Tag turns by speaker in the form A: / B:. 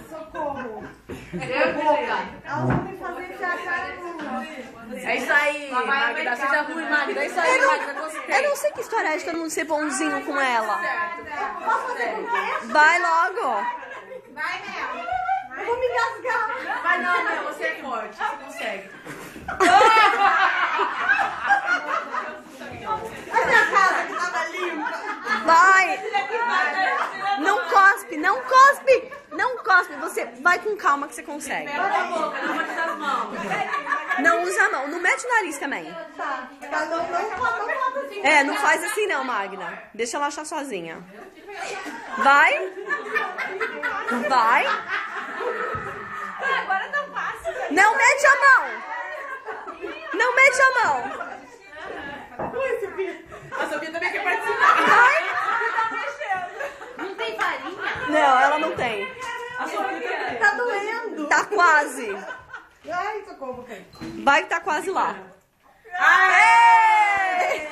A: Socorro.
B: Elas vão me fazer enfiar a cara no...
C: É isso aí, Magda. Seja ruim, Magda. É isso aí, Magda. Gostei.
D: Eu não sei que história é de todo mundo ser bonzinho com ela.
B: Posso fazer com quê?
D: Vai logo.
A: Vai, Mel.
B: Eu vou me engasgar.
C: Vai não, Mel. Você é forte. Você consegue.
B: A minha casa que tava limpa.
D: Vai. Não cospe, não cospe. Não cospe. Você vai com calma que você consegue.
C: Cala a boca, não pode dar as mãos.
D: Não usa a mão. Não mete o nariz também.
B: Tá. Não faz assim.
D: É, não faz assim não, Magna. Deixa ela achar sozinha. Vai. Vai.
A: Agora tá fácil.
D: Não mete a mão. Não mete a mão.
C: A Sofia também quer participar.
D: Vai.
A: Não tem farinha?
D: Não, ela não tem.
C: A Sofia também.
B: Tá doendo.
D: Tá quase.
B: Ai, socorro.
D: Vai que tá quase lá.
C: Aê!